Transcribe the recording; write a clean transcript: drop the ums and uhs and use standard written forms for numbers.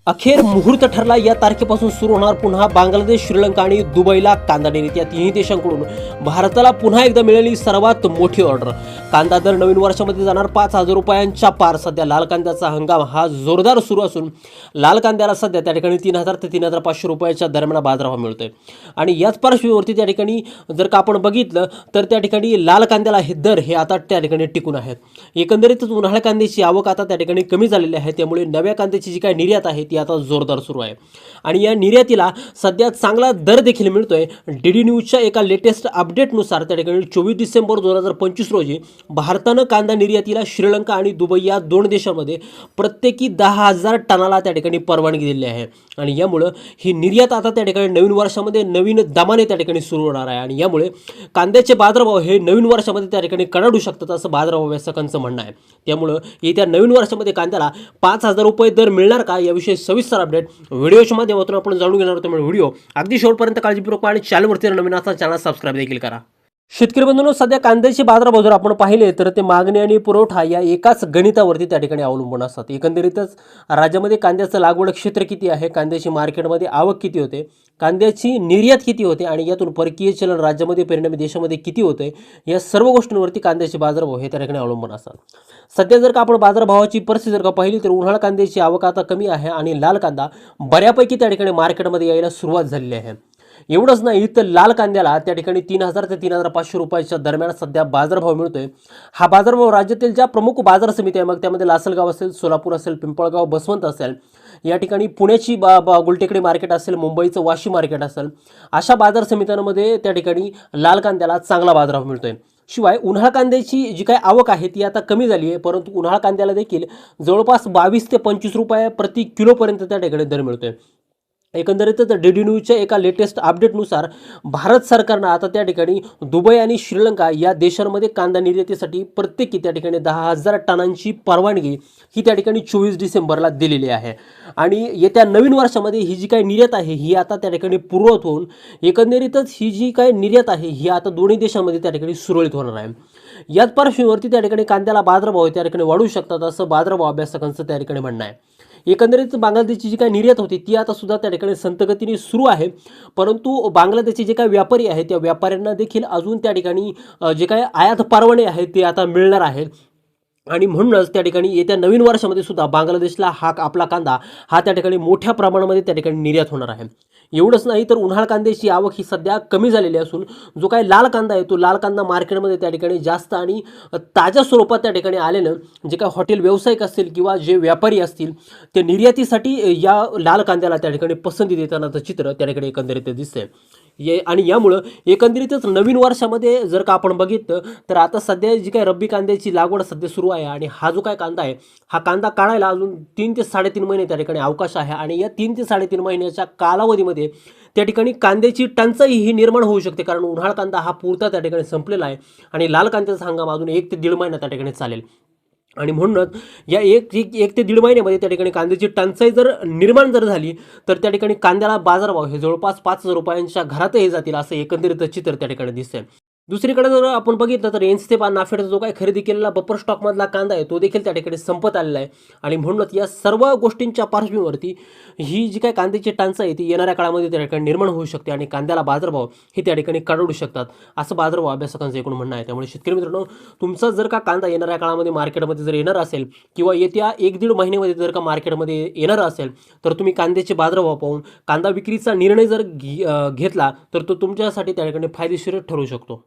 अखेर मुहूर्त ठरला. या तारखेपासून सुरू होणार पुन्हा बांगलादेश, श्रीलंका आणि दुबईला कांदा निर्यात. या तिन्ही देशांकडून भारताला पुन्हा एकदा मिळालेली सर्वात मोठी ऑर्डर. कांदा दर नवीन वर्षामध्ये जाणार 5,000 रुपयांच्या पार. सध्या लाल कांद्याचा हंगाम हा जोरदार सुरू असून लाल कांद्याला सध्या त्या ठिकाणी 3,000 ते 3,500 रुपयाच्या दरम्यान बाजारभाव मिळतोय. आणि याच पार्श्वभूमीवरती त्या ठिकाणी जर का आपण बघितलं तर त्या ठिकाणी लाल कांद्याला हे दर हे आता त्या ठिकाणी टिकून आहेत. एकंदरीतच उन्हाळ्या कांद्याची आवक आता त्या ठिकाणी कमी झालेली आहे. त्यामुळे नव्या कांद्याची जी काही निर्यात आहे ती आता जोरदार सुरू आहे. आणि या निर्यातीला सध्या चांगला दर देखील मिळतोय. डीडी न्यूजच्या एका लेटेस्ट अपडेटनुसार त्या ठिकाणी 24 डिसेंबर 2025 रोजी भारतानं कांदा निर्यातीला श्रीलंका आणि दुबई या दोन देशांमध्ये प्रत्येकी 10,000 टनाला त्या ठिकाणी परवानगी दिली आहे. आणि यामुळं ही निर्यात आता त्या ठिकाणी नवीन वर्षामध्ये नवीन दमाने त्या ठिकाणी सुरू होणार आहे. आणि यामुळे कांद्याचे बाजारभाव हे नवीन वर्षामध्ये त्या ठिकाणी कडाडू शकतात असं बाजारभाव व्यावसायिकांचं म्हणणं आहे. त्यामुळं येत्या नवीन वर्षामध्ये कांद्याला 5,000 रुपये दर मिळणार का याविषयी सविस्तर अपडेट व्हिडिओच्या माध्यमातून आपण जाणून घेणार आहोत. त्यामुळे व्हिडिओ अगदी शेवटपर्यंत काळजीपूर्वक आणि चॅनलवरती नवीन असा चॅनल सबस्क्राईब देखील करा. शेतकरी बंधूंनो, सध्या कांद्याचे बाजारभाव जर आपण पाहिले तर ते मागणी आणि पुरवठा या एकाच गणितावरती त्या ठिकाणी अवलंबून असतात. एकंदरीतच राज्यामध्ये कांद्याचं लागवड क्षेत्र किती आहे, कांद्याची मार्केटमध्ये आवक किती होते, कांद्याची निर्यात किती होते आणि यातून परकीय चलन राज्यामध्ये परिणामी देशामध्ये किती होते, या सर्व गोष्टींवरती कांद्याचे बाजारभाव हे त्या ठिकाणी अवलंबून असतात. सध्या जर का आपण बाजारभावाची परिस्थिती जर का पाहिली तर उन्हाळा कांद्याची आवक आता कमी आहे आणि लाल कांदा बऱ्यापैकी त्या ठिकाणी मार्केटमध्ये यायला सुरुवात झालेली आहे. एवढंच नाही तर लाल कांद्याला त्या ठिकाणी 3,000 ते 3,500 रुपयाच्या दरम्यान सध्या बाजारभाव मिळतोय. हा बाजारभाव राज्यातील ज्या प्रमुख बाजार समिती आहे, मग त्यामध्ये लासलगाव असेल, सोलापूर असेल, पिंपळगाव, बसवंत असेल, या ठिकाणी पुण्याची गुलटेकडी मार्केट असेल, मुंबईचं वाशी मार्केट असेल, अशा बाजार समित्यांमध्ये त्या ठिकाणी लाल कांद्याला चांगला बाजारभाव मिळतोय. शिवाय उन्हाळ कांद्याची जी काही आवक आहे ती आता कमी झाली आहे, परंतु उन्हाळ कांद्याला देखील जवळपास 22 ते 25 रुपये प्रति किलोपर्यंत त्या ठिकाणी दर मिळतोय. एकंदरीतच डीडी न्यूजच्या एका लेटेस्ट अपडेटनुसार भारत सरकारनं आता त्या ठिकाणी दुबई आणि श्रीलंका या देशांमध्ये कांदा निर्यातीसाठी प्रत्येकी त्या ठिकाणी 10,000 टनांची परवानगी ही त्या ठिकाणी 24 डिसेंबरला दिलेली आहे. आणि येत्या नवीन वर्षामध्ये ही जी काही निर्यात आहे ही आता त्या ठिकाणी पूर्ववत होऊन एकंदरीतच ही जी काही निर्यात आहे ही आता दोन्ही देशांमध्ये त्या ठिकाणी सुरळीत होणार आहे. याच पार्श्वभूमीवरती त्या ठिकाणी कांद्याला बाजारभाव त्या ठिकाणी वाढू शकतात असं बाजारभाव अभ्यासकांचं त्या ठिकाणी म्हणणं आहे. एकंदरीत बांगलादेशची जी काही निर्यात होती ती आता सुद्धा त्या ठिकाणी संथगतीने सुरू आहे, परंतु बांगलादेशचे जे काही व्यापारी आहेत त्या व्यापाऱ्यांना देखील अजून त्या ठिकाणी जे काही आयात परवाने आहेत ते आता मिळणार आहेत. आणि म्हणूनच त्या ठिकाणी येत्या नवीन वर्षामध्ये सुद्धा बांगलादेशला हा आपला कांदा हा त्या ठिकाणी मोठ्या प्रमाणामध्ये त्या ठिकाणी निर्यात होणार आहे. एवढंच नाही तर उन्हाळ कांद्याची आवक ही सध्या कमी झालेली असून जो काही लाल कांदा आहे तो लाल कांदा मार्केटमध्ये त्या ठिकाणी जास्त आणि ताज्या स्वरूपात त्या ठिकाणी आलेलं जे काही हॉटेल व्यावसायिक असतील किंवा जे व्यापारी असतील ते निर्यातीसाठी या लाल कांद्याला त्या ठिकाणी पसंती देतानाचं चित्र त्या ठिकाणी एकंदरीत दिसतंय. आणि यामुळं एकंदरीतच नवीन वर्षामध्ये जर का आपण बघितलं तर आता सध्या जी काही रब्बी कांद्याची लागवड सध्या सुरू आहे आणि हा जो काय कांदा आहे हा कांदा काढायला अजून 3 ते 3.5 महिने त्या ठिकाणी अवकाश आहे. आणि या 3 ते 3.5 महिन्याच्या कालावधीमध्ये त्या ठिकाणी कांद्याची टंचाई ही निर्माण होऊ शकते, कारण उन्हाळ कांदा हा पुरता त्या ठिकाणी संपलेला आहे आणि लाल कांद्याचा हंगाम अजून 1 ते 1.5 महिना त्या ठिकाणी चालेल. आणि म्हणूनच या एक ते दीड महिन्यामध्ये त्या ठिकाणी कांद्याची टंचाई जर निर्माण झाली तर त्या ठिकाणी कांद्याला बाजारभाव हे जवळपास 5,000 रुपयांच्या घरातही जातील असं एकंदरीत चित्र त्या ठिकाणी दिसतंय. दुसरीकडे जर आपण बघितलं तर एनसीते नाफेडचा जो काही खरेदी केलेला बपर स्टॉकमधला कांदा आहे तो देखील त्या ठिकाणी संपत आलेला आहे. आणि म्हणूनच या सर्व गोष्टींच्या पार्श्वभूमीवरती ही जी काही कांद्याची टंचाई ती येणाऱ्या काळामध्ये त्या ठिकाणी निर्माण होऊ शकते आणि कांद्याला बाजारभाव हे त्या ठिकाणी कडाडू शकतात असं बाजारभाव अभ्यासकांचं एकूण म्हणणं आहे. त्यामुळे शेतकरी मित्रांनो, तुमचा जर का कांदा येणाऱ्या काळामध्ये मार्केटमध्ये जर येणार असेल किंवा येत्या 1-1.5 महिन्यामध्ये जर का मार्केटमध्ये येणार असेल तर तुम्ही कांद्याचे बाजारभाव पाहून कांदा विक्रीचा निर्णय जर घेतला तर तो तुमच्यासाठी त्या ठिकाणी फायदेशीर ठरू शकतो.